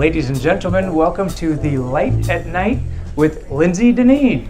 Ladies and gentlemen, welcome to The Light at Night with Lindsey Dinneen.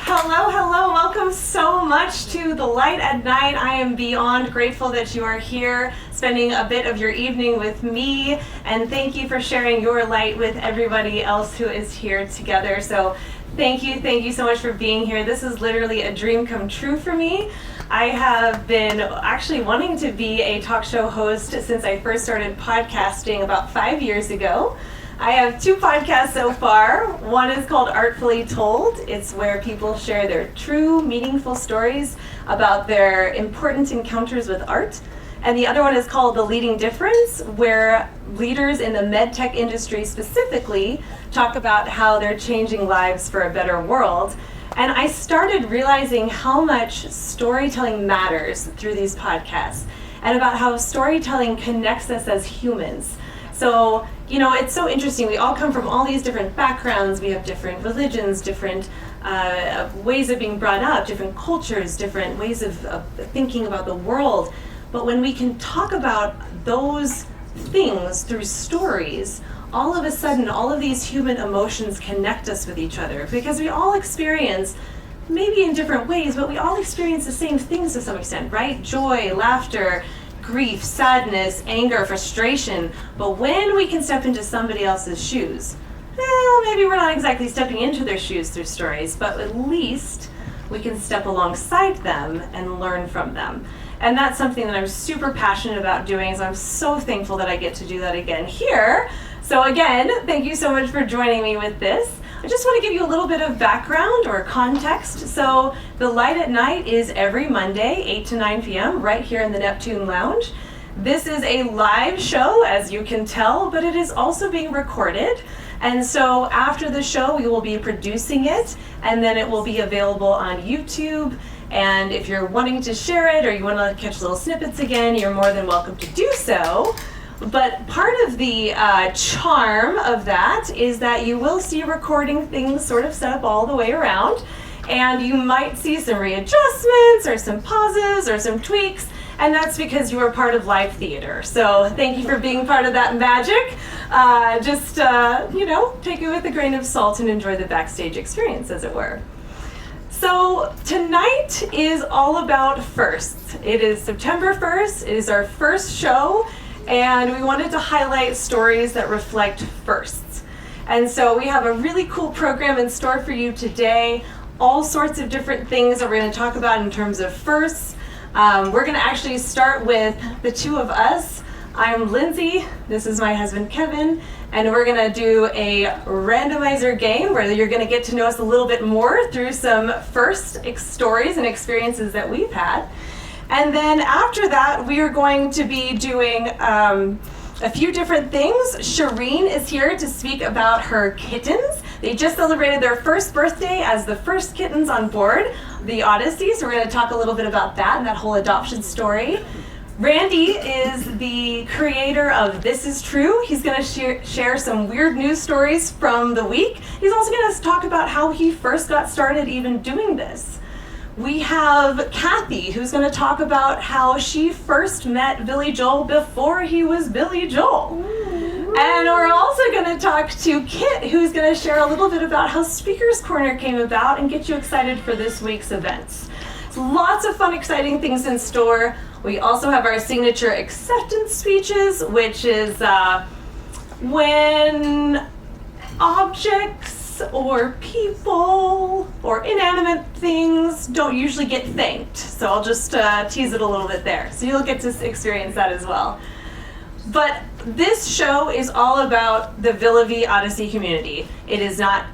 Hello. Welcome so much to The Light at Night. I am beyond grateful that you are here, spending a bit of your evening with me, and thank you for sharing your light with everybody else who is here together. So thank you so much for being here. This is literally a dream come true for me. I have been actually wanting to be a talk show host since I first started podcasting about 5 years ago. I have 2 podcasts so far. One is called Artfully Told. It's where people share their true, meaningful stories about their important encounters with art. And the other one is called The Leading Difference, where leaders in the medtech industry specifically talk about how they're changing lives for a better world. And I started realizing how much storytelling matters through these podcasts and about how storytelling connects us as humans. So, it's so interesting. We all come from all these different backgrounds. We have different religions, different ways of being brought up, different cultures, different ways of thinking about the world. But when we can talk about those things through stories, all of a sudden, all of these human emotions connect us with each other, because we all experience, maybe in different ways, but we all experience the same things to some extent, right? Joy, laughter, grief, sadness, anger, frustration. But when we can step into somebody else's shoes, well, maybe we're not exactly stepping into their shoes through stories, but at least we can step alongside them and learn from them. And that's something that I'm super passionate about doing, so I'm so thankful that I get to do that again here. So again, thank you so much for joining me with this. I just want to give you a little bit of background or context. So The Light at Night is every Monday, 8 to 9 p.m., right here in the Neptune Lounge. This is a live show, as you can tell, but it is also being recorded. And so after the show, we will be producing it, and then it will be available on YouTube. And if you're wanting to share it or you want to catch little snippets again, you're more than welcome to do so. But part of the charm of that is that you will see recording things sort of set up all the way around, and you might see some readjustments or some pauses or some tweaks, and that's because you are part of live theater. So thank you for being part of that magic. Take it with a grain of salt and enjoy the backstage experience, as it were. So tonight is all about firsts. It is September 1st. It is our first show, and we wanted to highlight stories that reflect firsts. And so we have a really cool program in store for you today. All sorts of different things that we're going to talk about in terms of firsts. We're going to actually start with the two of us. I'm Lindsey, this is my husband Kevin, and we're going to do a randomizer game where you're going to get to know us a little bit more through some first stories and experiences that we've had. And then after that, we are going to be doing a few different things. Shireen is here to speak about her kittens. They just celebrated their first birthday as the first kittens on board Vie Odyssey, so we're going to talk a little bit about that and that whole adoption story. Randy is the creator of This Is True. He's going to share some weird news stories from the week. He's also going to talk about how he first got started even doing this. We have Kathy, who's going to talk about how she first met Billy Joel before he was Billy Joel. And we're also going to talk to Kit, who's going to share a little bit about how Speaker's Corner came about and get you excited for this week's events. So lots of fun, exciting things in store. We also have our signature acceptance speeches, which is when objects or people or inanimate things don't usually get thanked. So I'll just tease it a little bit there. So you'll get to experience that as well. But this show is all about the Vie Odyssey community. It is not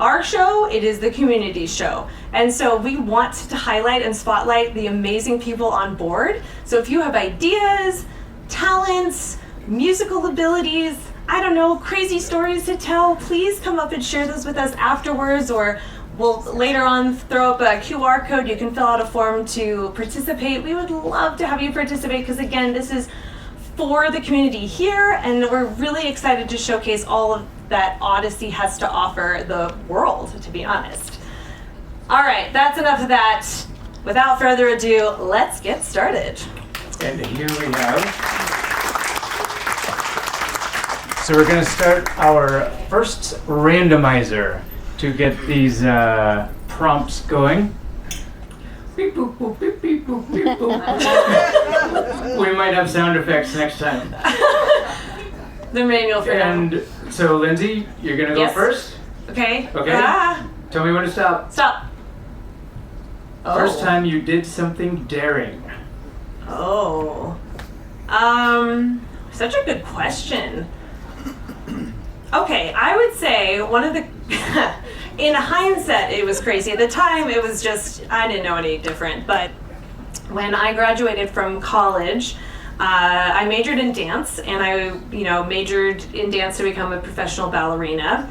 our show, it is the community show. And so we want to highlight and spotlight the amazing people on board. So if you have ideas, talents, musical abilities, crazy stories to tell, please come up and share those with us afterwards, or we'll later on throw up a QR code. You can fill out a form to participate. We would love to have you participate, because again, this is for the community here, and we're really excited to showcase all of that Odyssey has to offer the world, to be honest. All right, that's enough of that. without further ado, let's get started. And here we have. So we're going to start our first randomizer to get these prompts going. Beep, boop, boop, beep, beep, boop, beep, boop. We might have sound effects next time. The manual for now. And so, Lindsay, you're going to go Yes. first? Okay. Okay. Tell me when to stop. Stop. First time you did something daring. Oh. Such a good question. Okay, I would say one of the, in hindsight, it was crazy. At the time, it was just, I didn't know any different. But when I graduated from college, I majored in dance, and I, majored in dance to become a professional ballerina.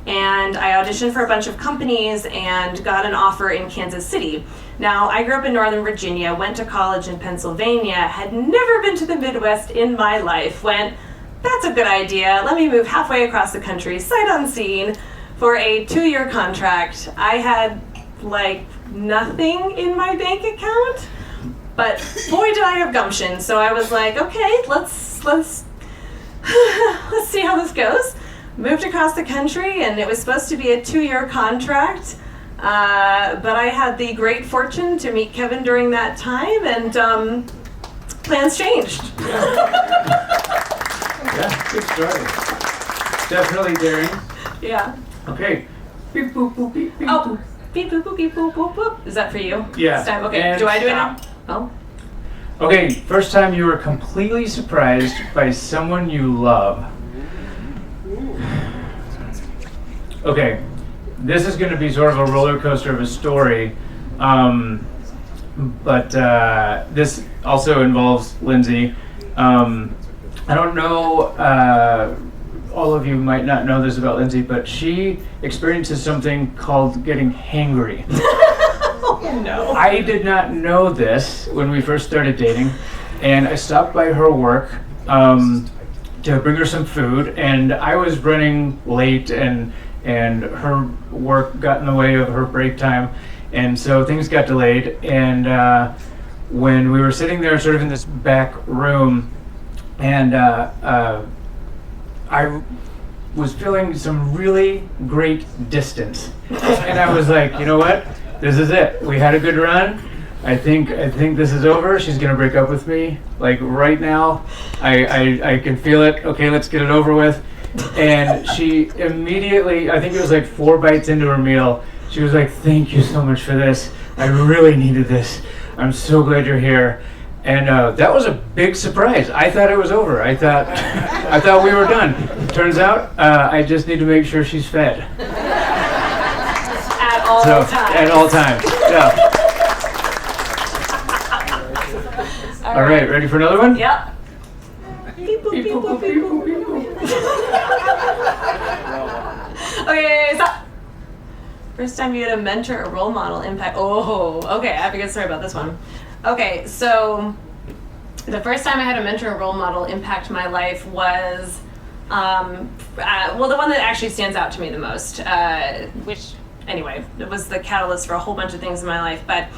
And I auditioned for a bunch of companies and got an offer in Kansas City. Now, I grew up in Northern Virginia, went to college in Pennsylvania, had never been to the Midwest in my life, went, that's a good idea, let me move halfway across the country, sight unseen, for a 2-year contract. I had, nothing in my bank account, but boy did I have gumption, so I was like, okay, let's see how this goes. Moved across the country, and it was supposed to be a 2-year contract, but I had the great fortune to meet Kevin during that time, and plans changed. Yeah, good story. Definitely daring. Yeah. Okay. Beep, boop, boop, beep, beep, Oh, boop. beep, boop, boop, beep, boop, boop, boop. Is that for you? Yeah. This time? Okay, And do I do stop. it now? Oh. Okay, first time you were completely surprised by someone you love. Okay, this is going to be sort of a roller coaster of a story, but this also involves Lindsay. I don't know, all of you might not know this about Lindsay, but she experiences something called getting hangry. Oh, no. I did not know this when we first started dating, and I stopped by her work to bring her some food, and I was running late, and her work got in the way of her break time, and so things got delayed. And when we were sitting there sort of in this back room, and I was feeling some really great distance, and I was like, you know what, this is it. We had a good run. I think this is over. She's gonna break up with me, like right now. I can feel it. Okay, let's get it over with. And she immediately, I think it was like 4 bites into her meal, she was like, thank you so much for this. I really needed this. I'm so glad you're here. And that was a big surprise. I thought it was over. I thought we were done. Turns out I just need to make sure she's fed. At all times. At all times, yeah. All right, ready for another one? Yep. Beep, boop, beep, boop, beep, boop, beep, boop. Okay, stop. First time you had a mentor or role model impact. Oh, okay, I have a good story about this one. Okay, so the first time I had a mentor or role model impact my life was, the one that actually stands out to me the most, which, anyway, it was the catalyst for a whole bunch of things in my life. But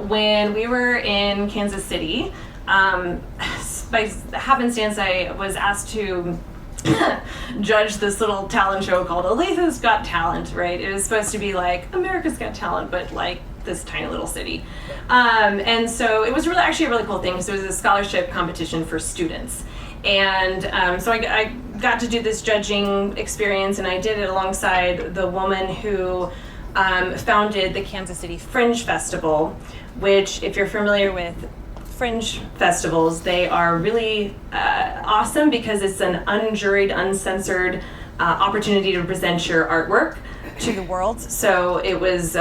when we were in Kansas City, by happenstance, I was asked to judge this little talent show called Olathe's Got Talent, right? It was supposed to be like America's Got Talent, but like this tiny little city. And so it was actually a really cool thing, because it was a scholarship competition for students. And so I got to do this judging experience, and I did it alongside the woman who founded the Kansas City Fringe Festival, which, if you're familiar with Fringe festivals, they are really awesome because it's an unjuried, uncensored opportunity to present your artwork to the world. So it was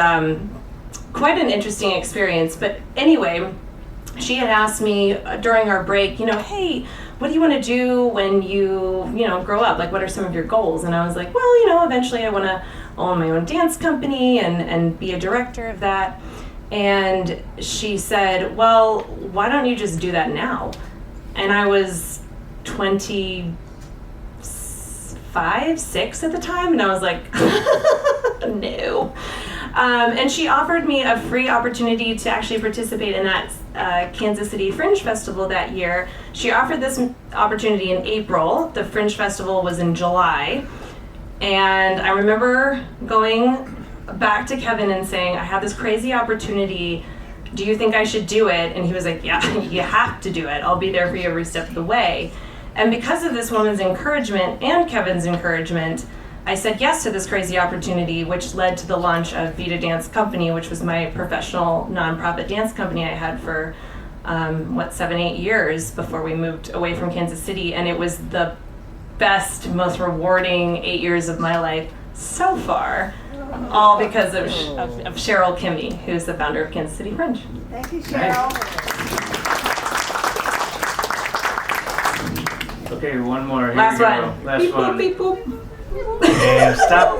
quite an interesting experience. But anyway, she had asked me during our break, hey, what do you want to do when you grow up? Like, what are some of your goals? And I was like, well, eventually I want to own my own dance company and be a director of that. And she said, well, why don't you just do that now? And I was 25, 6 at the time, and I was like, no. And she offered me a free opportunity to actually participate in that Kansas City Fringe Festival that year. She offered this opportunity in April. The Fringe Festival was in July. And I remember going back to Kevin and saying, I have this crazy opportunity. Do you think I should do it? And he was like, yeah, you have to do it. I'll be there for you every step of the way. And because of this woman's encouragement and Kevin's encouragement, I said yes to this crazy opportunity, which led to the launch of Vie Dance Company, which was my professional nonprofit dance company I had for 7-8 years before we moved away from Kansas City. And it was the best, most rewarding 8 years of my life so far, all because of Cheryl Kimmy, who's the founder of Kansas City Fringe. Thank you, Cheryl. Okay, one more. Here Last we one. go. Last Beep, one. boop, beep, boop. Okay, stop.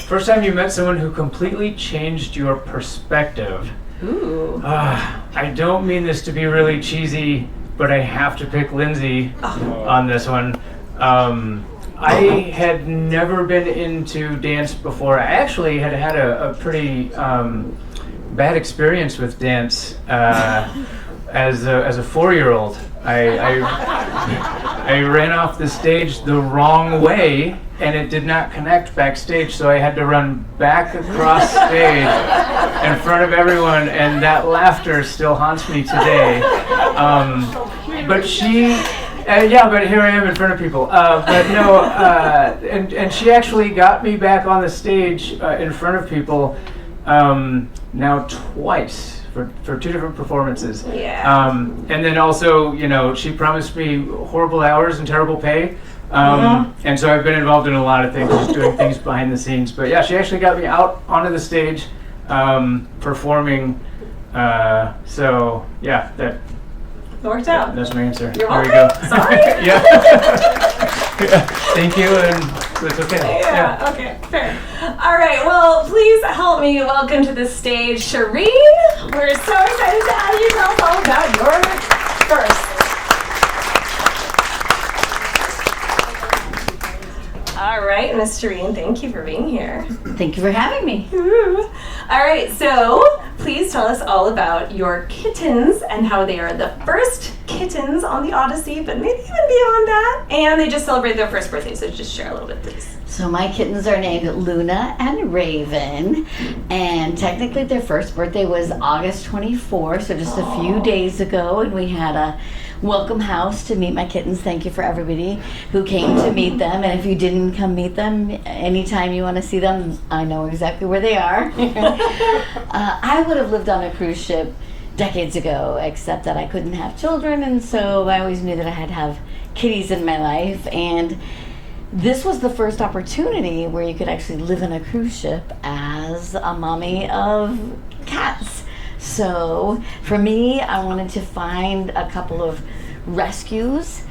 First time you met someone who completely changed your perspective. Ooh. I don't mean this to be really cheesy, but I have to pick Lindsey on this one. I had never been into dance before. I actually had had a pretty bad experience with dance as a 4-year-old. I ran off the stage the wrong way, and it did not connect backstage, so I had to run back across stage in front of everyone, and that laughter still haunts me today. But here I am in front of people. And she actually got me back on the stage in front of people now twice. For 2 different performances. Yeah. And then also, she promised me horrible hours and terrible pay. And so I've been involved in a lot of things, just doing things behind the scenes. But yeah, she actually got me out onto the stage performing. So yeah, that worked out. that's my answer. You're there welcome. we go. Sorry. Yeah. Thank you, and that's okay. Yeah, okay, fair. All right, well, please help me welcome to the stage Shireen. We're so excited to have you tell us all about your first. All right, Miss Shireen, thank you for being here. Thank you for having me. All right, so please tell us all about your kittens and how they are the first kittens on the Odyssey, but maybe even beyond that. And they just celebrated their first birthday, so just share a little bit, please. So my kittens are named Luna and Raven, and technically their first birthday was August 24th, so just a few days ago, and we had a welcome house to meet my kittens. Thank you for everybody who came to meet them, and if you didn't come meet them, anytime you want to see them, I know exactly where they are. I would have lived on a cruise ship decades ago, except that I couldn't have children, and so I always knew that I had to have kitties in my life, and this was the first opportunity where you could actually live in a cruise ship as a mommy of cats. So for me, I wanted to find a couple of rescues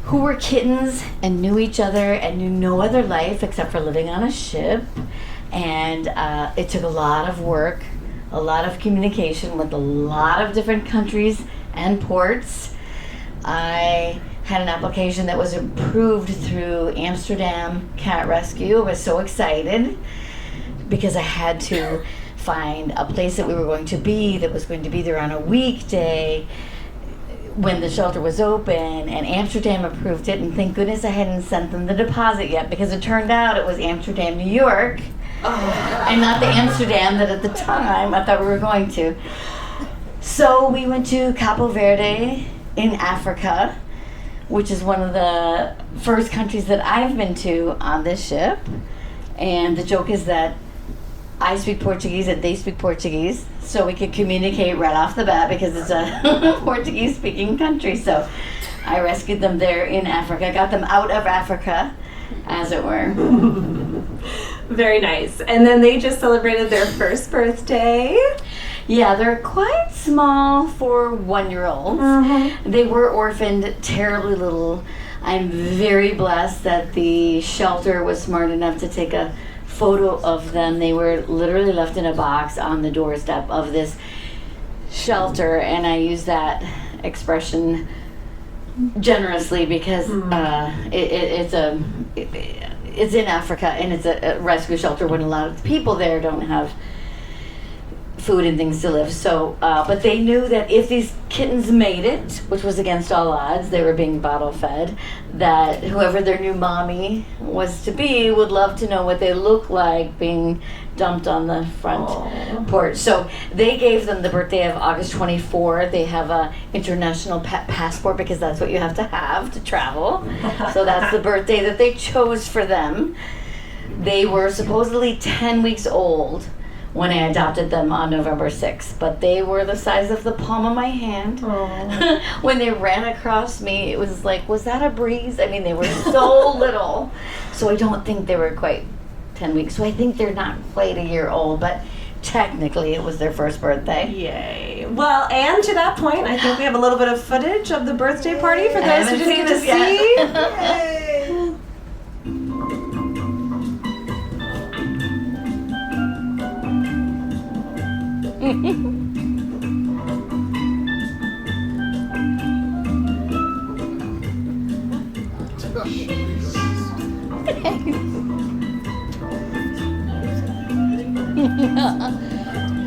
who were kittens and knew each other and knew no other life except for living on a ship. And it took a lot of work, a lot of communication with a lot of different countries and ports. I had an application that was approved through Amsterdam Cat Rescue. I was so excited because I had to find a place that we were going to be that was going to be there on a weekday when the shelter was open, and Amsterdam approved it, and thank goodness I hadn't sent them the deposit yet, because it turned out it was Amsterdam, New York, and not the Amsterdam that at the time I thought we were going to. So we went to Cabo Verde in Africa, which is one of the first countries that I've been to on this ship. And the joke is that I speak Portuguese and they speak Portuguese, so we could communicate right off the bat because it's a Portuguese-speaking country. So I rescued them there in Africa, got them out of Africa, as it were. Very nice. And then they just celebrated their first birthday. Yeah, they're quite small for 1-year-olds. Mm-hmm. They were orphaned, terribly little. I'm very blessed that the shelter was smart enough to take a photo of them. They were literally left in a box on the doorstep of this shelter, and I use that it's in Africa, and it's a rescue shelter when a lot of the people there don't have food and things to live. So, but they knew that if these kittens made it, which was against all odds, they were being bottle fed, that whoever their new mommy was to be would love to know what they look like being dumped on the front porch. So they gave them the birthday of August 24. They have a international pet passport because that's what you have to travel. So that's the birthday that they chose for them. They were supposedly 10 weeks old when I adopted them on November 6th, but they were the size of the palm of my hand. When they ran across me, it was like, was that a breeze? I mean, they were so little. So I don't think they were quite 10 weeks. So I think they're not quite a year old, but technically it was their first birthday. Yay. Well, and to that point, I think we have a little bit of footage of the birthday party for those who didn't get to see. Yay.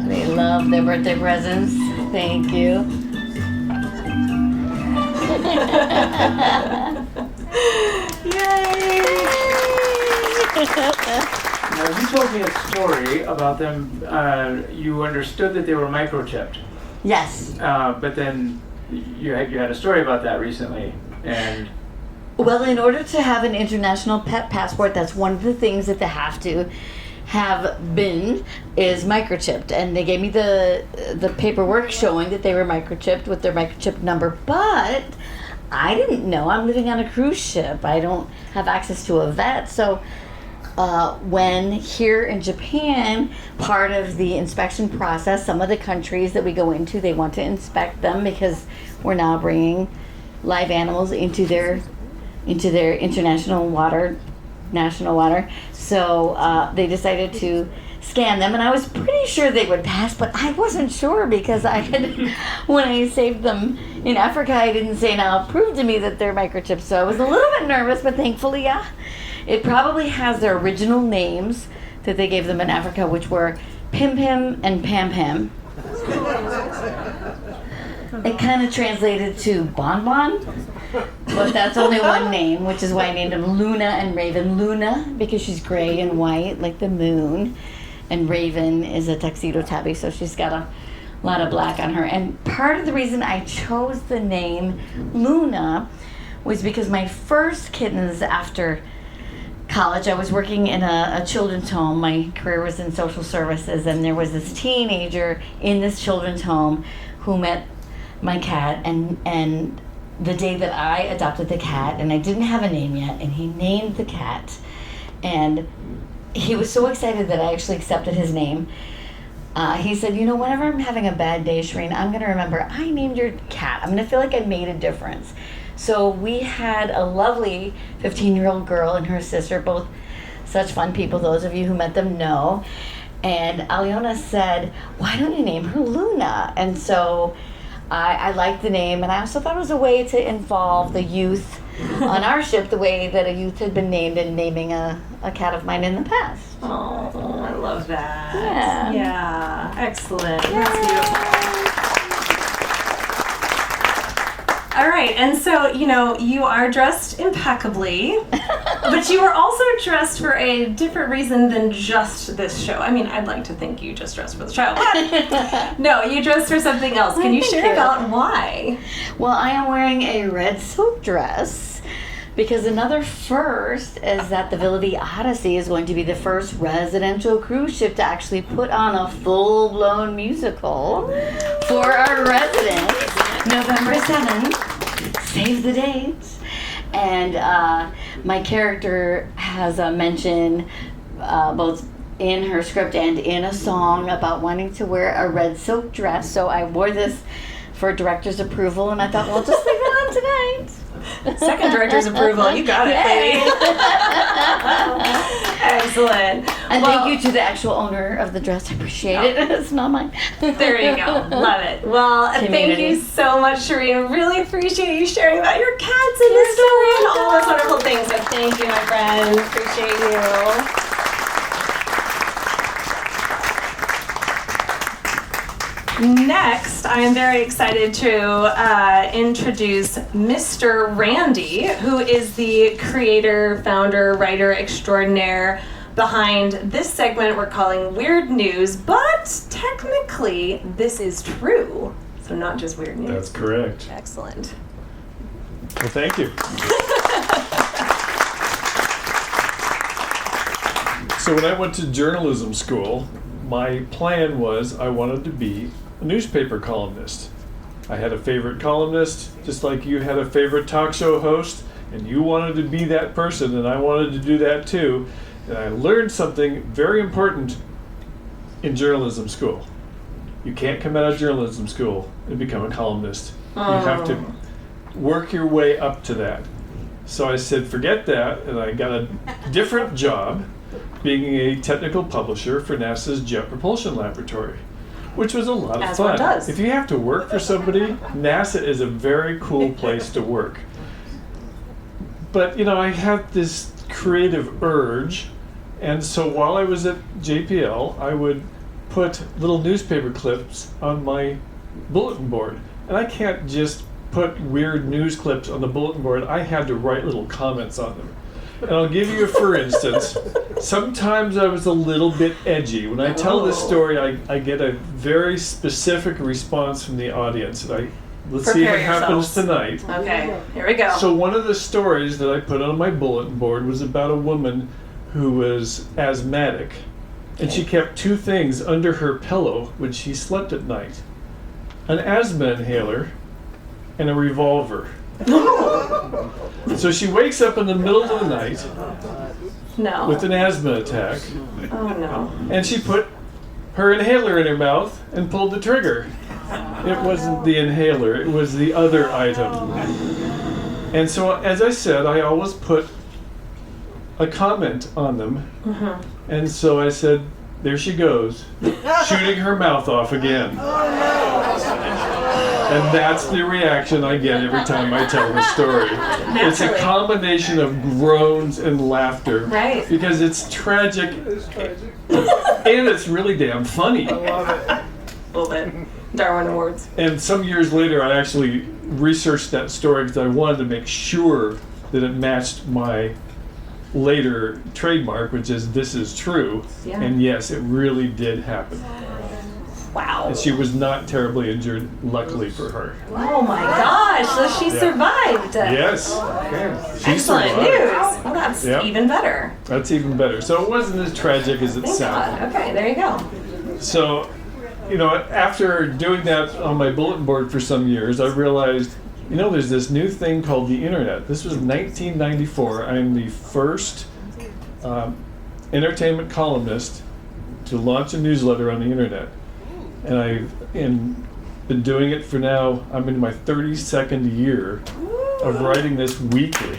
They love their birthday presents. Thank you. Yay! Now, you told me a story about them. You understood that they were microchipped, Yes. but then you had a story about that recently, and Well, in order to have an international pet passport, that's one of the things that they have to have been is microchipped, and they gave me the paperwork showing that they were microchipped with their microchip number, but I didn't know. I'm living on a cruise ship. I don't have access to a vet, so when here in Japan, part of the inspection process, some of the countries that we go into, they want to inspect them because we're now bringing live animals into their international water, national water. So they decided to scan them, and I was pretty sure they would pass, but I wasn't sure because when I saved them in Africa, I didn't say, now prove to me that they're microchipped. So I was a little bit nervous, but thankfully, yeah. It probably has their original names that they gave them in Africa, which were Pim Pim and Pam Pam. It kind of translated to Bon Bon, but that's only one name, which is why I named them Luna and Raven. Luna, because she's gray and white, like the moon, and Raven is a tuxedo tabby, so she's got a lot of black on her. And part of the reason I chose the name Luna was because my first kittens after college, I was working in a children's home. My career was in social services, and there was this teenager in this children's home who met my cat, and the day that I adopted the cat, and I didn't have a name yet, and he named the cat, and he was so excited that I actually accepted his name. He said, you know, whenever I'm having a bad day, Shereen, I'm going to remember I named your cat. I'm going to feel like I made a difference. So we had a lovely 15-year-old girl and her sister, both such fun people, those of you who met them know. And Aliona said, why don't you name her Luna? And so I liked the name, and I also thought it was a way to involve the youth on our ship the way that a youth had been named in naming a cat of mine in the past. Oh, I love that. Yeah. Yeah, excellent. That's beautiful. All right, and so, you know, you are dressed impeccably, but you were also dressed for a different reason than just this show. I mean, I'd like to think you just dressed for the show, but no, you dressed for something else. Can you share about why? Well, I am wearing a red silk dress because another first is that the Vie Odyssey is going to be the first residential cruise ship to actually put on a full-blown musical for our residents. November 7th, save the date. And my character has a mention both in her script and in a song about wanting to wear a red silk dress. So I wore this for director's approval, and I thought, well, I'll just leave it on tonight. Second director's approval, you got it, baby. Excellent. And Well, thank you to the actual owner of the dress. I appreciate it. It's not mine. There you go. Love it. Well, thank Community. you so much, Shireen. Really appreciate you sharing about your cats and your story and all those wonderful things. So thank you, my friend. Appreciate you. Next, I am very excited to introduce Mr. Randy, who is the creator, founder, writer extraordinaire behind this segment we're calling Weird News, but technically this is true, so not just weird news. That's correct. Excellent. Well, thank you. So when I went to journalism school, my plan was I wanted to be a newspaper columnist. I had a favorite columnist, just like you had a favorite talk show host, and you wanted to be that person, and I wanted to do that too. And I learned something very important in journalism school. You can't come out of journalism school and become a columnist. You have to work your way up to that. So I said, forget that, and I got a different job being a technical publisher for NASA's Jet Propulsion Laboratory, which was a lot of As fun. one does. If you have to work for somebody, NASA is a very cool place to work. But you know, I had this creative urge, and so while I was at JPL, I would put little newspaper clips on my bulletin board. And I can't just put weird news clips on the bulletin board. I had to write little comments on them. And I'll give you a for instance. Sometimes I was a little bit edgy. When I tell this story, I get a very specific response from the audience. And let's see if Prepare it happens yourselves. tonight. Okay, here we go. So one of the stories that I put on my bulletin board was about a woman who was asthmatic. And she kept two things under her pillow when she slept at night: an asthma inhaler and a revolver. So she wakes up in the middle of the night No. with an asthma attack, Oh no. and she put her inhaler in her mouth and pulled the trigger. It wasn't the inhaler, it was the other item. And so, as I said, I always put a comment on them. And so I said, there she goes, shooting her mouth off again. And that's the reaction I get every time I tell the story. It's a Naturally. combination of groans and laughter. Right. Because it's tragic and it's really damn funny. A little bit. Darwin Awards. And some years later, I actually researched that story because I wanted to make sure that it matched my later trademark, which is "this is true." Yeah. And yes, it really did happen. Wow. And she was not terribly injured, luckily for her. Oh my gosh, so she survived. Yes, she Excellent survived. news. Well, that's Yep. even better. That's even better. So it wasn't as tragic as it Thank sounded. God. Okay, there you go. So, you know, after doing that on my bulletin board for some years, I realized, you know, there's this new thing called the internet. This was 1994. I'm the first entertainment columnist to launch a newsletter on the internet. And I've been doing it for now, I'm in my 32nd year of writing this weekly.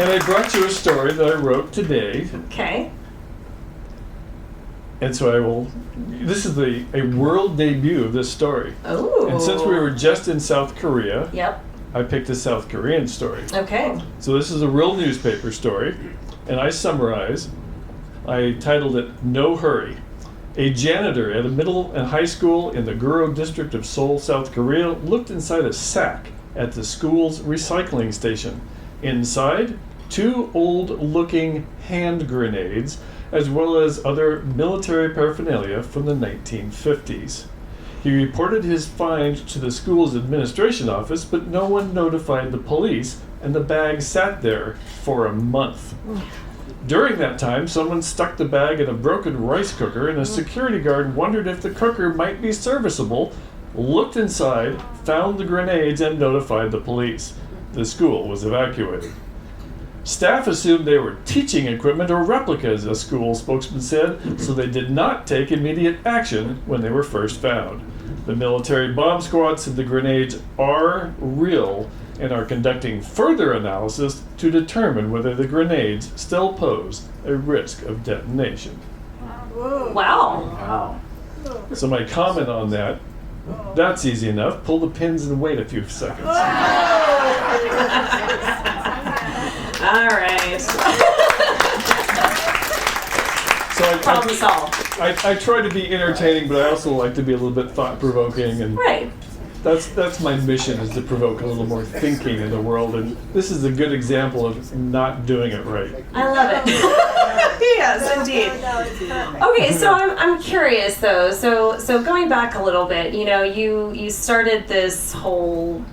And I brought you a story that I wrote today. Okay. And so this is a world debut of this story. Oh. And since we were just in South Korea, Yep. I picked a South Korean story. Okay. So this is a real newspaper story, and I titled it "No Hurry." A janitor at a middle and high school in the Guro district of Seoul, South Korea, looked inside a sack at the school's recycling station. Inside, two old-looking hand grenades, as well as other military paraphernalia from the 1950s. He reported his find to the school's administration office, but no one notified the police, and the bag sat there for a month. During that time, someone stuck the bag in a broken rice cooker, and a security guard wondered if the cooker might be serviceable, looked inside, found the grenades, and notified the police. The school was evacuated. Staff assumed they were teaching equipment or replicas, a school spokesman said, so they did not take immediate action when they were first found. The military bomb squad said the grenades are real and are conducting further analysis to determine whether the grenades still pose a risk of detonation. Wow. Wow. So my comment on that, that's easy enough. Pull the pins and wait a few seconds. All right. So Problem solved. I try to be entertaining, but I also like to be a little bit thought-provoking, and Right. that's my mission, is to provoke a little more thinking in the world, and this is a good example of not doing it right. I love it. Yes, indeed. Okay, so I'm curious though. So going back a little bit, you started this whole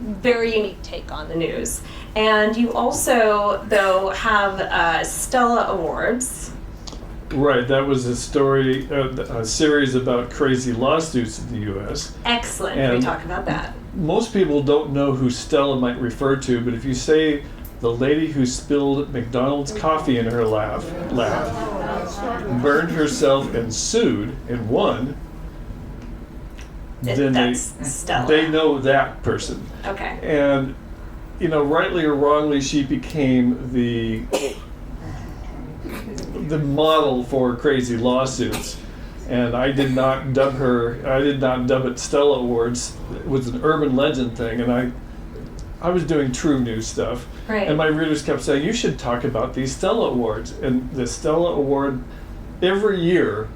very unique take on the news, and you also though have Stella Awards. Right, that was a story, a series about crazy lawsuits in the U.S. Excellent. Can we And- talk about that? Most people don't know who Stella might refer to, but if you say the lady who spilled McDonald's coffee in her lap, burned herself and sued and won, then That's Stella. they know that person. Okay. And, rightly or wrongly, she became the model for crazy lawsuits. And I did not dub it Stella Awards. It was an urban legend thing, and I was doing true news stuff. Right. And my readers kept saying, you should talk about these Stella Awards. And the Stella Award, every year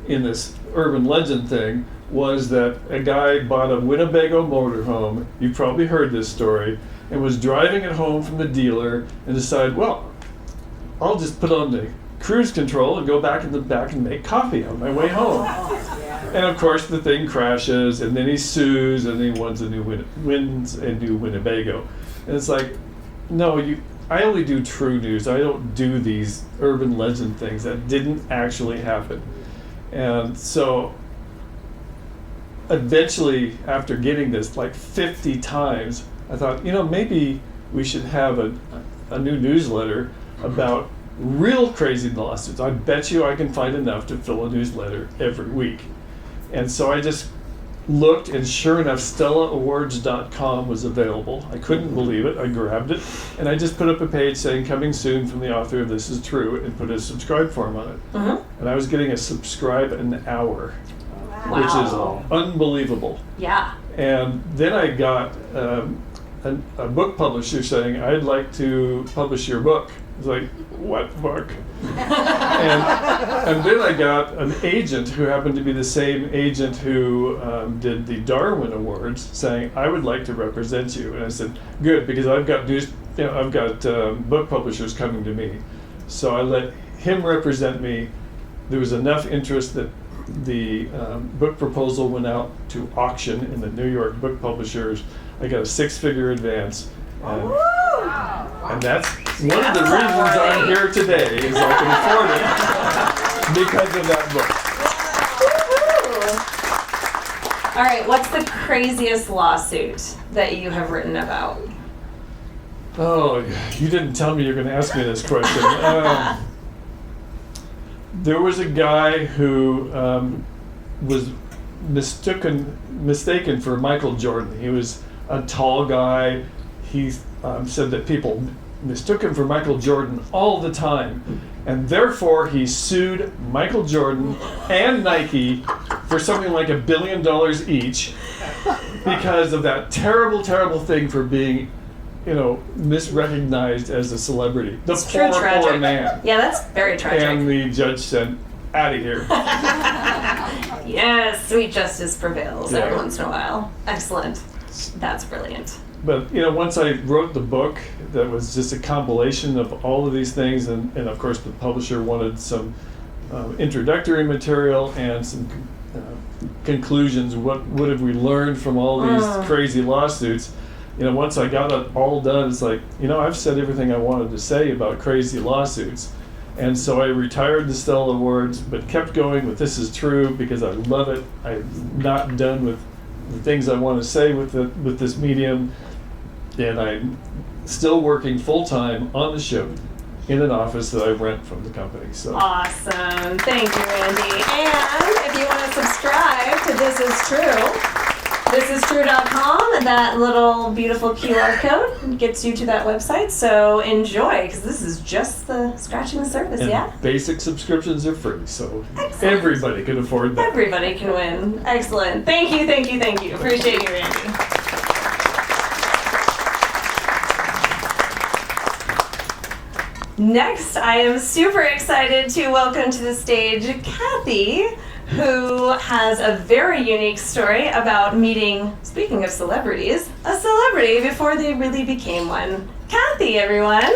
in this urban legend thing, was that a guy bought a Winnebago motorhome, you probably heard this story, and was driving it home from the dealer and decided, well, I'll just put on the cruise control and go back in the back and make coffee on my way home. And of course the thing crashes, and then he sues, and then he wins a new Winnebago. And it's like, no, I only do true news. I don't do these urban legend things that didn't actually happen. And so eventually, after getting this like 50 times, I thought, maybe we should have a new newsletter about real crazy lawsuits. I bet you I can find enough to fill a newsletter every week. And so I just looked, and sure enough, StellaAwards.com was available. I couldn't believe it. I grabbed it, and I just put up a page saying, coming soon from the author of This Is True, and put a subscribe form on it. Mm-hmm. And I was getting a subscribe an hour, which is unbelievable. Yeah. And then I got a book publisher saying, I'd like to publish your book. I was like, what book? and then I got an agent who happened to be the same agent who did the Darwin Awards, saying, I would like to represent you. And I said, good, because I've got book publishers coming to me. So I let him represent me. There was enough interest that the book proposal went out to auction in the New York book publishers. I got a 6-figure advance. And that's one of the reasons I'm here today, is I can afford it because of that book. All right, what's the craziest lawsuit that you have written about? Oh, you didn't tell me you were going to ask me this question. There was a guy who was mistaken for Michael Jordan. He was a tall guy. He said that people mistook him for Michael Jordan all the time, and therefore he sued Michael Jordan and Nike for something like $1 billion each because of that terrible, terrible thing for being, misrecognized as a celebrity. The It's true tragic. Poor man. Yeah, that's very tragic. And the judge said, out of here. Yes, sweet justice prevails Yeah. every once in a while. Excellent. That's brilliant. But once I wrote the book, that was just a compilation of all of these things, and of course the publisher wanted some introductory material and some conclusions. What have we learned from all these crazy lawsuits? Once I got it all done, it's like, I've said everything I wanted to say about crazy lawsuits. And so I retired the Stella Awards, but kept going with This Is True because I love it. I'm not done with the things I want to say with this medium. And I'm still working full-time on the ship in an office that I rent from the company. So Awesome. Thank you, Randy. And if you want to subscribe to This Is True, Thisistrue.com. That little beautiful QR code gets you to that website. So enjoy, because this is just the scratching the surface, And yeah? basic subscriptions are free, so Excellent. everybody can afford that. Everybody can win. Excellent. Thank you, thank you, thank you. Appreciate you, Randy. Next, I am super excited to welcome to the stage Kathy, who has a very unique story about meeting, speaking of celebrities, a celebrity before they really became one. Kathy, everyone.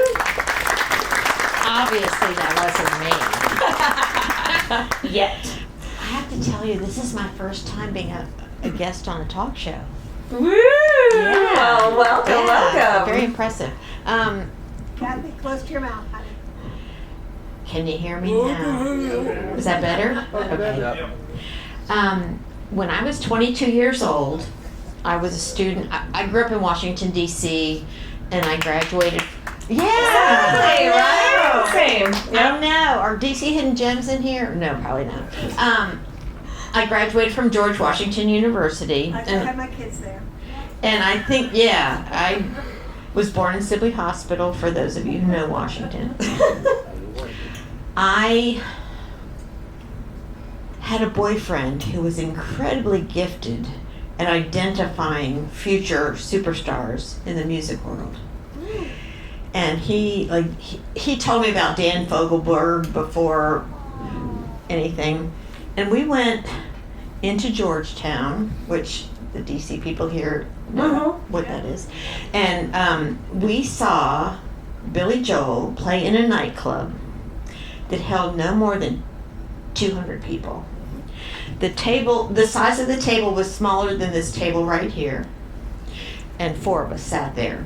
Obviously, that wasn't me. Yet. I have to tell you, this is my first time being a guest on a talk show. Woo! Well, welcome, welcome. Very impressive. Kathy, close to your mouth, honey. Can you hear me now? Is that better? Okay. When I was 22 years old, I was a student. I grew up in Washington, D.C., and I graduated. Exactly, right? Same. I know. Are DC hidden gems in here? No, probably not. I graduated from George Washington University. I had my kids there. And I think, yeah, I was born in Sibley Hospital, for those of you who know Washington. I had a boyfriend who was incredibly gifted at identifying future superstars in the music world. And he told me about Dan Fogelberg before anything. And we went into Georgetown, which the DC people here know what that is. And we saw Billy Joel play in a nightclub that held no more than 200 people. The size of the table was smaller than this table right here. And 4 of us sat there.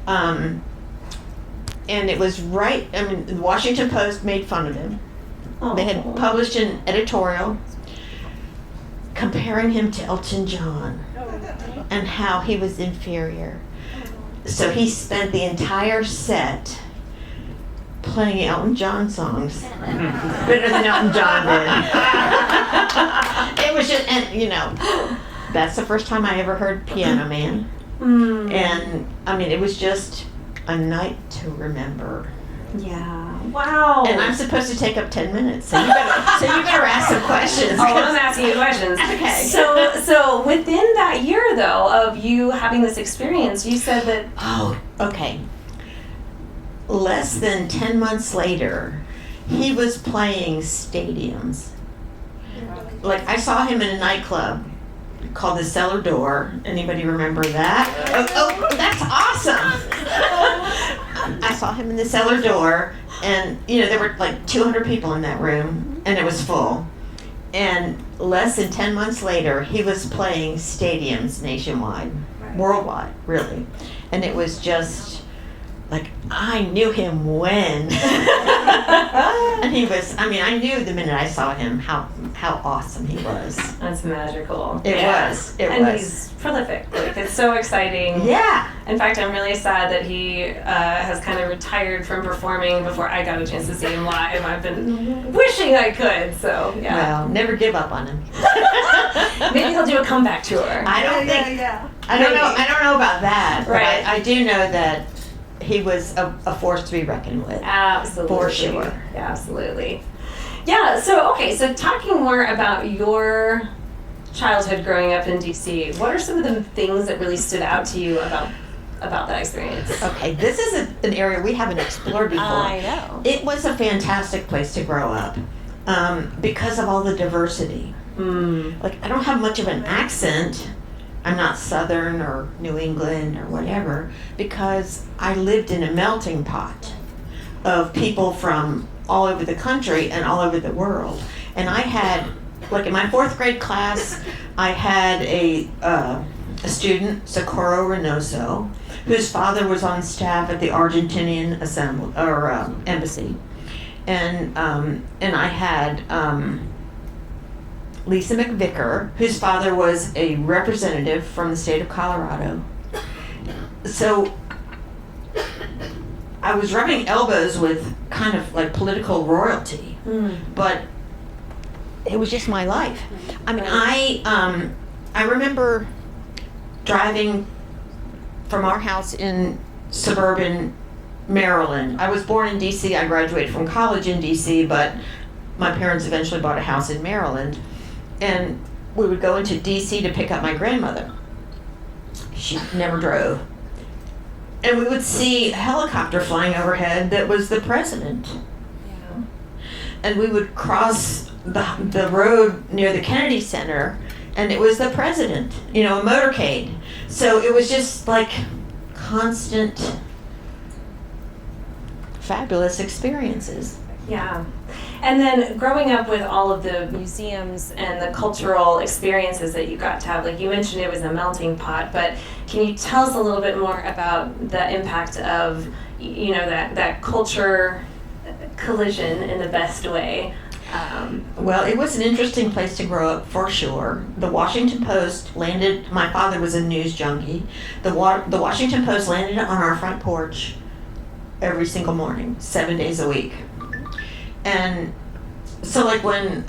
And it was the Washington Post made fun of him. They had published an editorial comparing him to Elton John and how he was inferior. So he spent the entire set playing Elton John songs better than Elton John did. It was just, and that's the first time I ever heard Piano Man. And it was just a night to remember. Yeah. Wow. And I'm supposed to take up 10 minutes, so you better ask some questions. Oh, I'm asking you questions. Okay. So within that year, though, of you having this experience, you said that. Oh, okay. Less than 10 months later, he was playing stadiums. Like, I saw him in a nightclub called the Cellar Door. Anybody remember that? Oh, that's awesome. I saw him in the Cellar Door, and there were like 200 people in that room, and it was full. And less than 10 months later, he was playing stadiums nationwide, worldwide, really. And it was just like, I knew him when. And he was, I knew the minute I saw him how awesome he was. That's magical. It was. He's prolific. Like, it's so exciting. Yeah. In fact, I'm really sad that he has kind of retired from performing before I got a chance to see him live. I've been wishing I could, so yeah. Well, never give up on him. Maybe he'll do a comeback tour. I don't think. Yeah. I don't know. I don't know about that. But Right. I do know that he was a force to be reckoned with. Absolutely. For sure. Absolutely. Yeah, so talking more about your childhood growing up in DC, what are some of the things that really stood out to you about that experience? Okay, this is an area we haven't explored before. I know. It was a fantastic place to grow up because of all the diversity. Like, I don't have much of an accent. I'm not Southern or New England or whatever, because I lived in a melting pot of people from all over the country and all over the world. And I had, like, in my 4th grade class, I had a student, Socorro Reynoso, whose father was on staff at the Argentinian embassy. And I had Lisa McVicker, whose father was a representative from the state of Colorado. So I was rubbing elbows with kind of like political royalty, but it was just my life. I remember driving from our house in suburban Maryland. I was born in D.C. I graduated from college in D.C., but my parents eventually bought a house in Maryland. And we would go into D.C. to pick up my grandmother. She never drove. And we would see a helicopter flying overhead that was the president. Yeah. And we would cross the road near the Kennedy Center, and it was the president, a motorcade. So it was just like constant, fabulous experiences. Yeah. And then growing up with all of the museums and the cultural experiences that you got to have, like you mentioned it was a melting pot, but can you tell us a little bit more about the impact of, that culture collision in the best way? Well, it was an interesting place to grow up for sure. The Washington Post landed, my father was a news junkie. The Washington Post landed on our front porch every single morning, 7 days a week. And so like when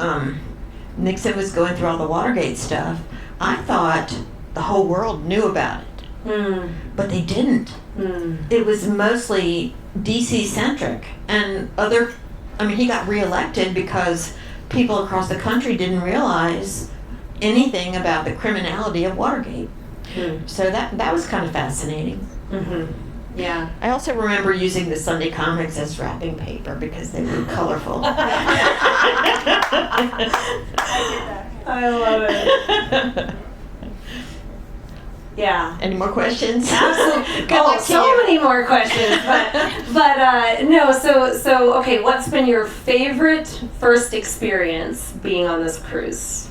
Nixon was going through all the Watergate stuff, I thought the whole world knew about it. But they didn't. It was mostly DC centric, and he got reelected because people across the country didn't realize anything about the criminality of Watergate. So that was kind of fascinating. Yeah. I also remember using the Sunday comics as wrapping paper because they were colorful. I love it. Yeah. Any more questions? Absolutely. Good luck to so you. many more questions, but no. So okay. What's been your favorite first experience being on this cruise?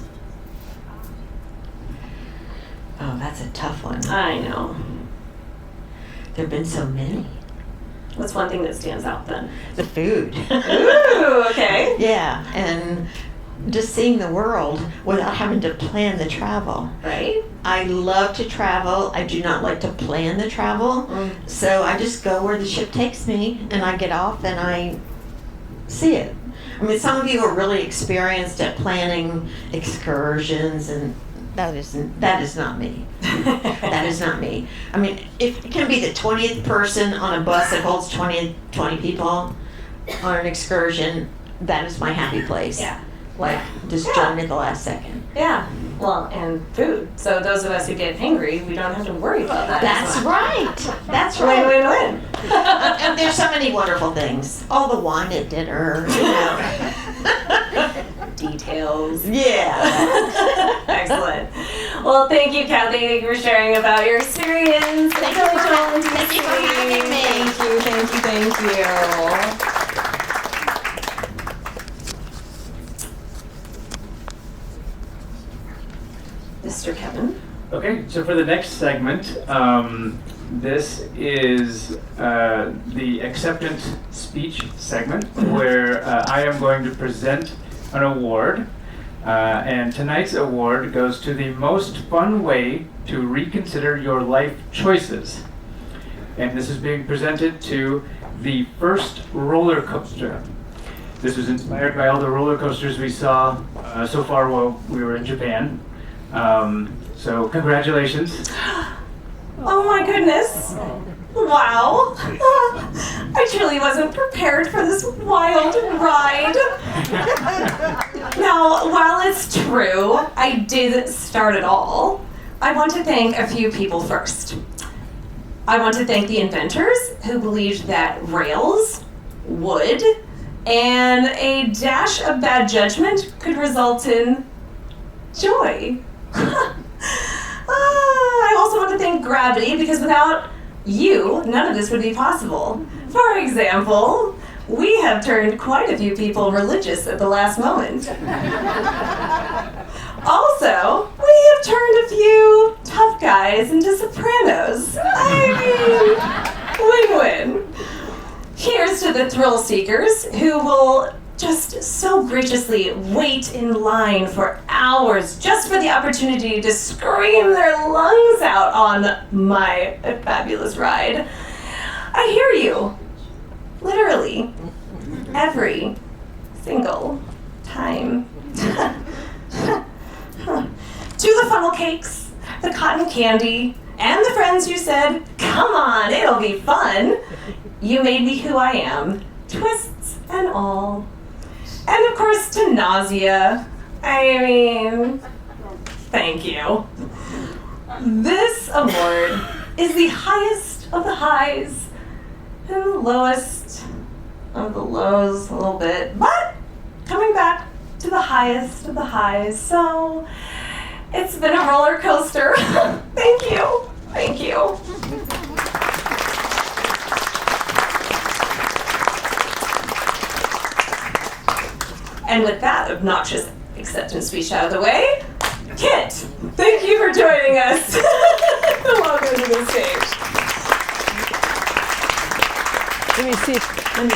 Oh, that's a tough one. I know. There have been so many. What's one thing that stands out then? The food. Ooh. Okay. Yeah, and just seeing the world without having to plan the travel. Right. I love to travel. I do not like to plan the travel. So I just go where the ship takes me, and I get off and I see it. I mean, some of you are really experienced at planning excursions, and that is not me. That is not me. I mean, if it can be the 20th person on a bus that holds 20 people on an excursion, that is my happy place. Yeah. Like, just join at the last second. Yeah. Well, and food. So those of us who get hangry, we don't have to worry about that. That's right. That's right. Win-win-win. And there's so many wonderful things. All the wine at dinner, Details. Yeah. Excellent. Well, thank you, Kathy. Thank you for sharing about your experience. Thank you for having me. Thank you. Mr. Kevin. Okay, so for the next segment, this is the acceptance speech segment where I am going to present an award. And tonight's award goes to the most fun way to reconsider your life choices. And this is being presented to the first roller coaster. This was inspired by all the roller coasters we saw so far while we were in Japan. So congratulations. Oh my goodness. Wow. I truly wasn't prepared for this wild ride. Now, while it's true, I did start it all, I want to thank a few people first. I want to thank the inventors who believed that rails, wood, and a dash of bad judgment could result in joy. I also want to thank gravity because without you, none of this would be possible. For example, we have turned quite a few people religious at the last moment. Also, we have turned a few tough guys into sopranos. I mean, win-win. Here's to the thrill seekers who will just so graciously wait in line for hours just for the opportunity to scream their lungs out on my fabulous ride. I hear you. Literally. Every single time. To the funnel cakes, the cotton Candy, and the friends who said, come on, it'll be fun. You made me who I am, twists and all. And of course, to Nausea. I mean, thank you. This award is the highest of the highs and the lowest of the lows a little bit, but coming back to the highest of the highs. So it's been a roller coaster. Thank you. Thank you. And with that obnoxious acceptance speech out of the way, Kit, thank you for joining us. Welcome to the stage. Let me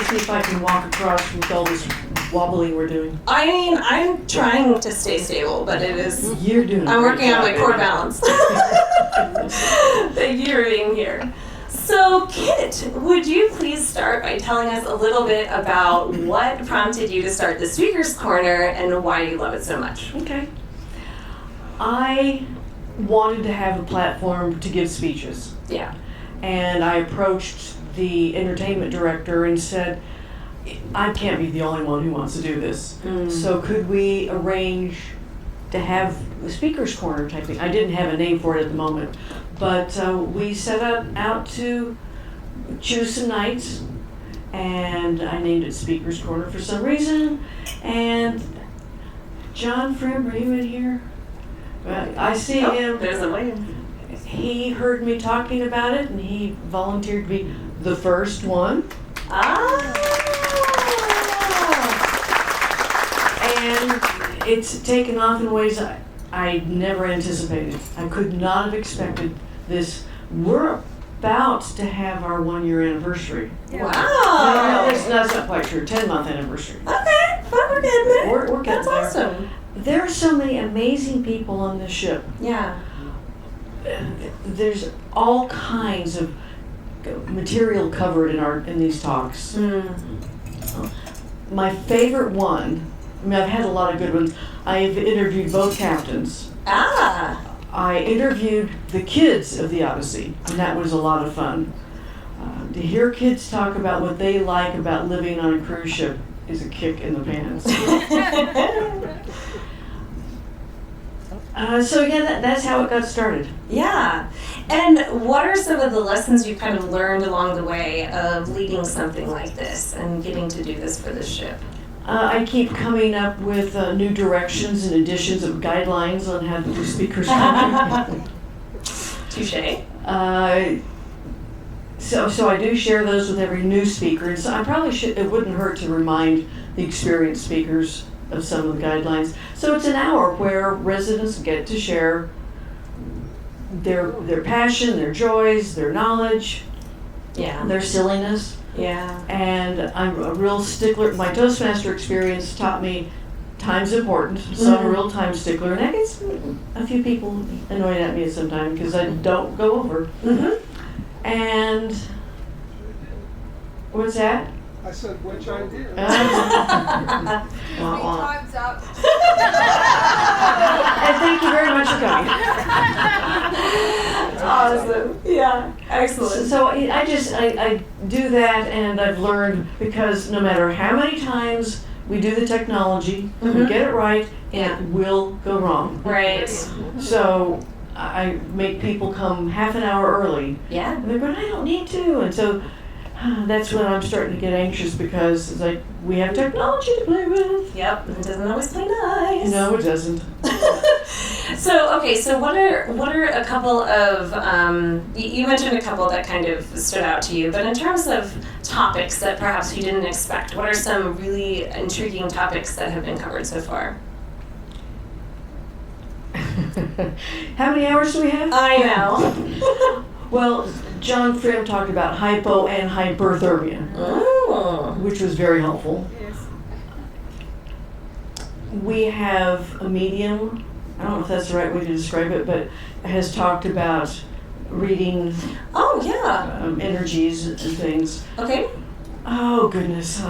see if I can walk across with all this wobbling we're doing. I mean, I'm trying to stay stable, but it is. You're doing. I'm a great working on my job, core baby. balance. Thank you for being here. So, Kit, would you please start by telling us a little bit about what prompted you to start the Speaker's Corner and why you love it so much? Okay. I wanted to have a platform to give speeches, Yeah. and I approached the entertainment director and said, I can't be the only one who wants to do this. So could we arrange to have the Speaker's Corner type thing? I didn't have a name for it at the moment, but we set out to choose some nights, and I named it Speaker's Corner for some reason. And John Frim, are you in here? I see him. There's a way. He heard me talking about it, and he volunteered to be the first one. And it's taken off in ways I never anticipated. I could not have expected this. We're about to have our 1-year anniversary. Wow. No, that's not quite true. 10-month anniversary. Okay, but we're getting there. We're getting That's there. awesome. There are so many amazing people on this ship. Yeah. There's all kinds of material covered in these talks. My favorite one, I mean, I've had a lot of good ones. I've interviewed both captains. I interviewed the kids of the Odyssey, and that was a lot of fun. To hear kids talk about what they like about living on a cruise ship is a kick in the pants. So yeah, that's how it got started. Yeah. And what are some of the lessons you've kind of learned along the way of leading something like this and getting to do this for the ship? I keep coming up with new directions and additions of guidelines on how to do speakers. Touché. So I do share those with every new speaker. And so I probably should. It wouldn't hurt to remind the experienced speakers of some of the guidelines. So it's an hour where residents get to share their passion, their joys, their knowledge, Yeah. their silliness. Yeah. And I'm a real stickler. My Toastmaster experience taught me time's important, so I'm a real time stickler. And that gets a few people annoyed at me sometimes because I don't go over. And what's that? I said, which I did. Wah, wah. Time's up. And thank you very much for coming. Awesome. Yeah. Excellent. So I do that, and I've learned, because no matter how many times we do the technology, we get it right, Yeah. it will go wrong. Right. So I make people come half an hour early. Yeah. And they're going, I don't need to. And so that's when I'm starting to get anxious, because it's like, we have technology to play with. Yep. It doesn't always play nice. No, it doesn't. So okay, so what are a couple of you mentioned a couple that kind of stood out to you, but in terms of topics that perhaps you didn't expect, what are some really intriguing topics that have been covered so far? How many hours do we have? I know. Well, John Frim talked about hypo and hyperthermia, Oh. which was very helpful. Yes. We have a medium, I don't know if that's the right way to describe it, but has talked about reading Oh yeah. energies and things. Okay. Oh goodness,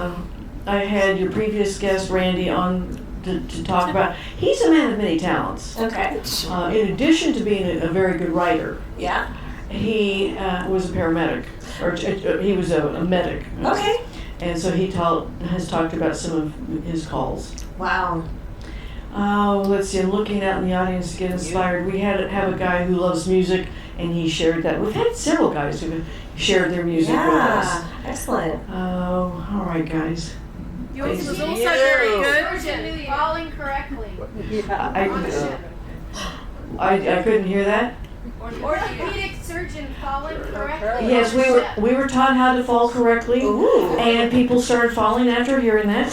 I had your previous guest Randy on to talk about. He's a man of many talents. Okay. In addition to being a very good writer, Yeah. he was a paramedic, or he was a medic. Okay. And so he has talked about some of his calls. Wow. Let's see, I'm looking out in the audience to get inspired. We have a guy who loves music, and he shared that. We've had several guys who have shared their music with us. Yeah. Excellent. Oh, all right, guys. Yours was also very good. Surgeon falling correctly. I couldn't hear that. Orthopedic surgeon falling correctly. Yes, we were taught how to fall correctly, and people started falling after hearing that.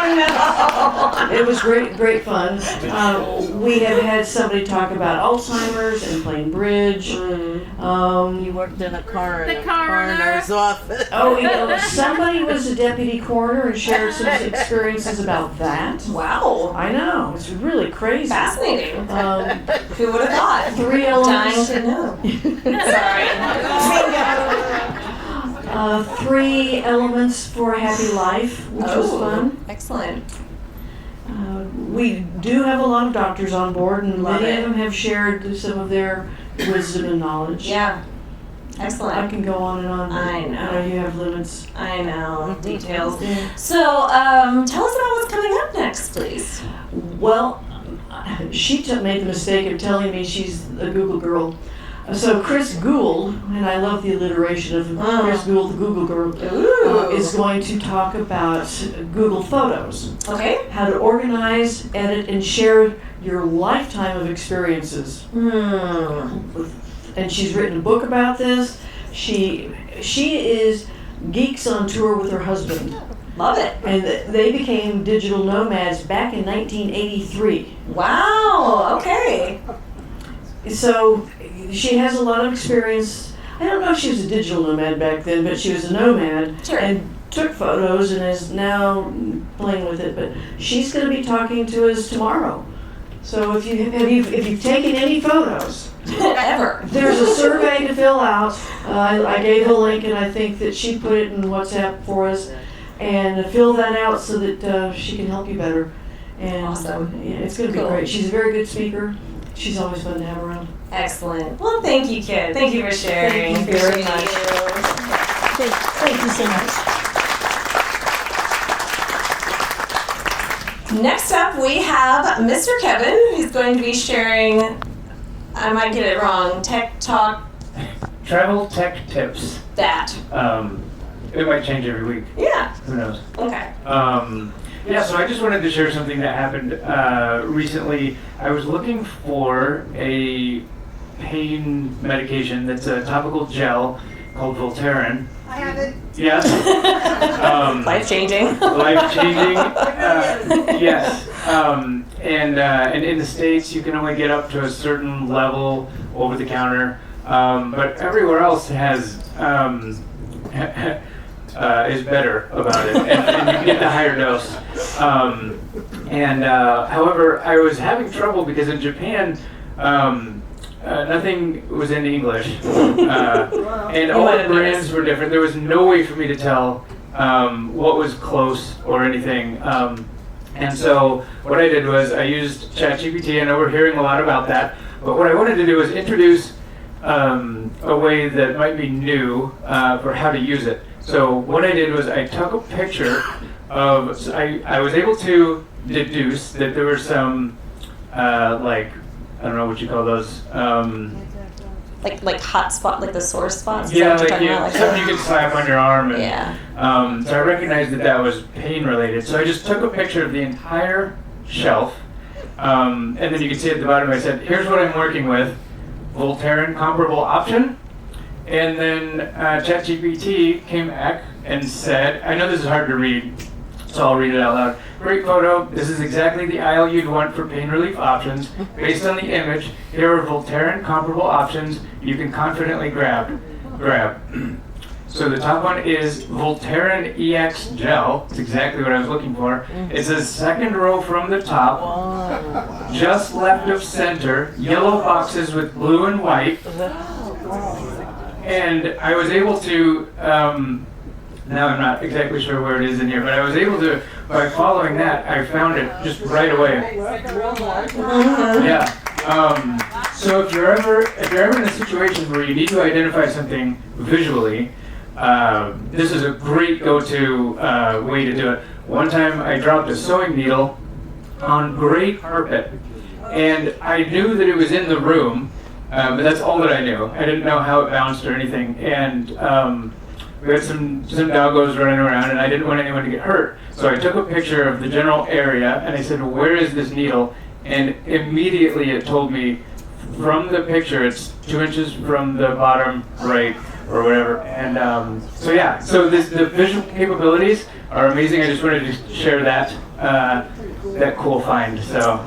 Oh no! It was great fun. We have had somebody talk about Alzheimer's and playing bridge. You worked in a coroner's office. Oh, somebody was a deputy coroner and shared some experiences about that. Wow. I know, it's really crazy. Fascinating. Who would have thought? 3 Dying elements. to know. Sorry. 3 elements for a happy life, which was fun. Excellent. We do have a lot of doctors on board, and Love many it. of them have shared some of their wisdom and knowledge. Yeah. I Excellent. can go on and on. But I know. you have limits. I know. Details. Yeah. So, tell us about what's coming up next, please. Well, she made the mistake of telling me she's a Google girl. So Chris Gould, and I love the alliteration of Chris Gould, the Google girl, is going to talk about Google Photos. Okay. How to organize, edit, and share your lifetime of experiences. And she's written a book about this. She is geeks on tour with her husband. Love it. And they became digital nomads back in 1983. Wow. Okay. So she has a lot of experience. I don't know if she was a digital nomad back then, but she was a nomad Sure. and took photos and is now playing with it. But she's going to be talking to us tomorrow. So if you've taken any photos, Ever. there's a survey to fill out. I gave a link, and I think that she put it in WhatsApp for us. And fill that out so that she can help you better. And Awesome. yeah, it's going to be Cool. great. She's a very good speaker. She's always fun to have around. Excellent. Well, thank you, Kit. Thank you for sharing. Thank you very Appreciate much. you. Thank you so much. Next up, we have Mr. Kevin, who's going to be sharing, I might get it wrong, tech talk Travel tech tips. that. It might change every week. Yeah. Who knows? Okay. Yeah, so I just wanted to share something that happened recently. I was looking for a pain medication that's a topical gel called Voltaren. I have it. Yeah. Life changing. Life-changing. Yes. And in the States, you can only get up to a certain level over the counter. But everywhere else has is better about it, and you can get the higher dose. However, I was having trouble because in Japan, nothing was in English, and all the brands were different. There was no way for me to tell what was close or anything. And so what I did was I used ChatGPT. I know we're hearing a lot about that, but what I wanted to do was introduce a way that might be new for how to use it. So what I did was I took a picture of, so I was able to deduce that there were some, like, I don't know what you call those. Like hot spot, like the sore spots. Is Yeah, that what like, you're talking about? something you could slap on your arm. And, Yeah. So I recognized that was pain related. So I just took a picture of the entire shelf. And then you can see at the bottom I said, here's what I'm working with. Voltaren comparable option. And then ChatGPT came back and said, I know this is hard to read, so I'll read it out loud. Great photo. This is exactly the aisle you'd want for pain relief options. Based on the image, here are Voltaren comparable options you can confidently grab. So the top one is Voltaren EX Gel. It's exactly what I was looking for. It says second row from the top, just left of center, yellow boxes with blue and white. And I was able to Now I'm not exactly sure where it is in here, but I was able to, by following that, I found it just right away. Yeah. So if you're ever in a situation where you need to identify something visually, this is a great go-to way to do it. One time I dropped a sewing needle on gray carpet, and I knew that it was in the room, but that's all that I knew. I didn't know how it bounced or anything, and we had some doggos running around, and I didn't want anyone to get hurt. So I took a picture of the general area, and I said, where is this needle? And immediately it told me, from the picture, it's 2 inches from the bottom right, or whatever. And so the visual capabilities are amazing. I just wanted to share that cool find. So.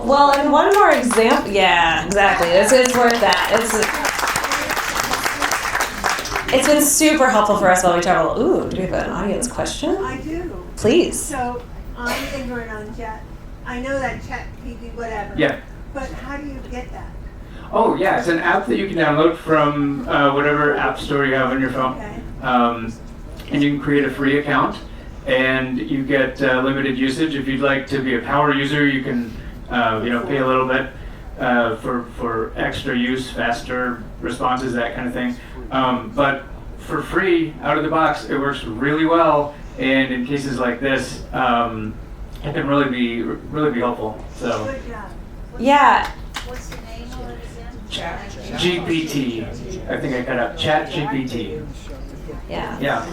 Well, and one more example. Yeah, exactly. It's worth that. It's been super helpful for us while we travel. Ooh, do we have an audience question? I do. Please. So I'm ignorant on chat. I know that chat TV, whatever. Yeah. But how do you get that? Oh yeah, it's an app that you can download from whatever app store you have on your phone. Okay. And you can create a free account, and you get limited usage. If you'd like to be a power user, you can pay a little bit for extra use, faster responses, that kind of thing. But for free, out of the box, it works really well. And in cases like this, it can really be helpful. So. Good job. Yeah. What's the name of it again? GPT. I think I cut out Chat GPT. Yeah. Yeah.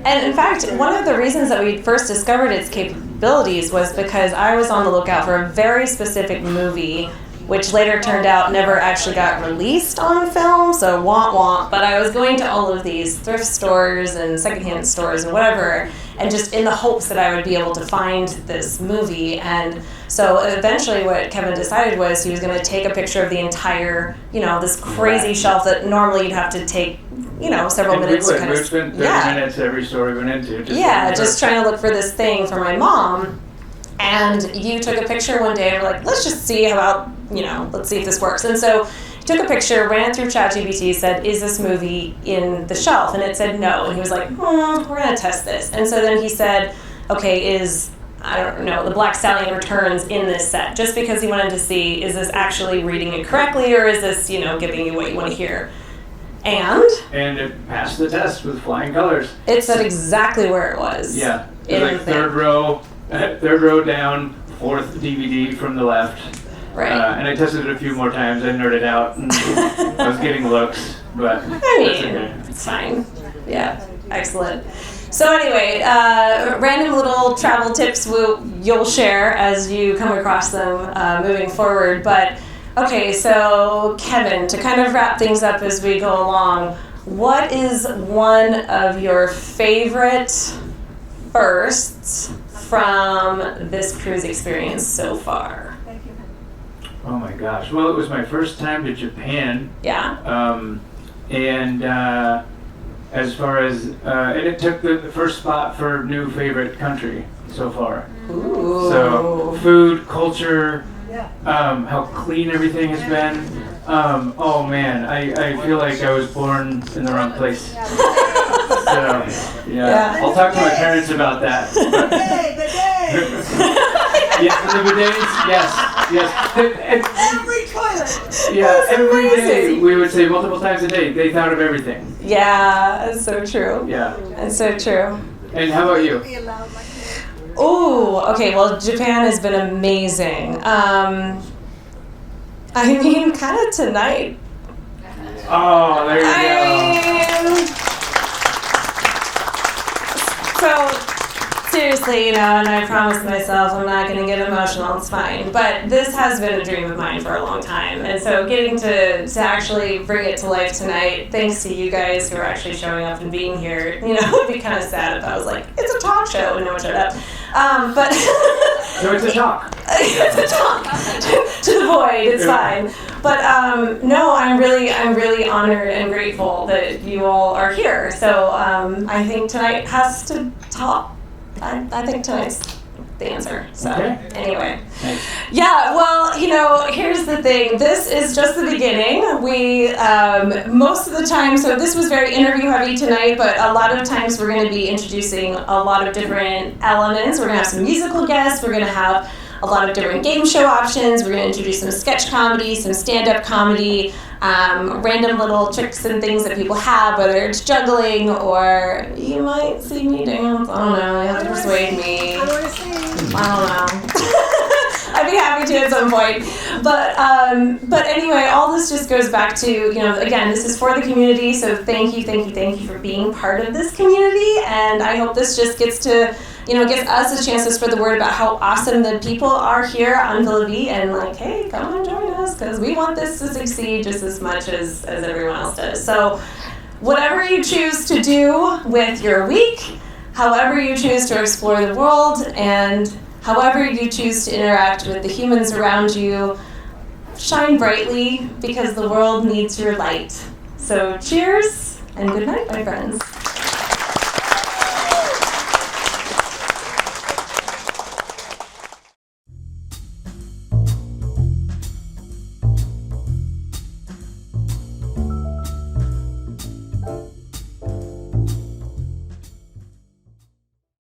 And in fact, one of the reasons that we first discovered its capabilities was because I was on the lookout for a very specific movie, which later turned out never actually got released on film, so womp womp. But I was going to all of these thrift stores and secondhand stores and whatever, and just in the hopes that I would be able to find this movie. And so eventually what Kevin decided was he was going to take a picture of the entire, this crazy shelf that normally you'd have to take, several minutes to kind of... We spent 30 minutes every store we went into. Just trying to look for this thing for my mom. And you took a picture one day and were like, let's just see let's see if this works. And so he took a picture, ran it through ChatGPT, said, is this movie in the shelf? And it said no. And he was like, we're going to test this. And so then he said, okay, The Black Stallion Returns in this set? Just because he wanted to see, is this actually reading it correctly, or is this, giving you what you want to hear? And it passed the test with flying colors. It said exactly where it was. Yeah. It was like third row down, fourth DVD from the left. Right. And I tested it a few more times. I nerded out, and I was getting looks, but it's fine. Yeah, excellent. So anyway, random little travel tips you'll share as you come across them moving forward. But okay, so Kevin, to kind of wrap things up as we go along, what is one of your favorite firsts from this cruise experience so far? Oh my gosh. Well, it was my first time to Japan. Yeah. And as far as, and it took the first spot for new favorite country so far. Ooh. So food, culture, how clean everything has been. Oh man, I feel like I was born in the wrong place. So, yeah. I'll talk to my parents about that. Yes, the bidets, yes. Every toilet. Yeah, every day we would say multiple times a day. They thought of everything. Yeah, that's so true. Yeah. That's so true. And how about you? Ooh, okay, well, Japan has been amazing. Kind of tonight. Oh, there you go. So, seriously, and I promised myself I'm not going to get emotional, it's fine. But this has been a dream of mine for a long time. And so getting to actually bring it to life tonight, thanks to you guys who are actually showing up and being here, it would be kind of sad if I was like, it's a talk show and no one showed up. But so it's a talk. It's a talk to the void. It's fine. But no, I'm really honored and grateful that you all are here. So I think tonight has to top. I think tonight's the answer. So Okay. anyway. Nice. Yeah, well, here's the thing. This is just the beginning. We, most of the time, so this was very interview heavy tonight, but a lot of times we're going to be introducing a lot of different elements. We're going to have some musical guests. We're going to have a lot of different game show options. We're going to introduce some sketch comedy, some stand-up comedy, random little tricks and things that people have, whether it's juggling or you might see me dance. I don't know. You have to persuade me. I want to sing. I don't know. I'd be happy to at some point. But anyway, all this just goes back to, again, this is for the community, so thank you for being part of this community, and I hope this just gets to, gives us a chance to spread the word about how awesome the people are here on Villa Vie, and like, hey, come and join us, because we want this to succeed just as much as everyone else does. So whatever you choose to do with your week, however you choose to explore the world, and however you choose to interact with the humans around you, shine brightly because the world needs your light. So cheers and good night, my friends.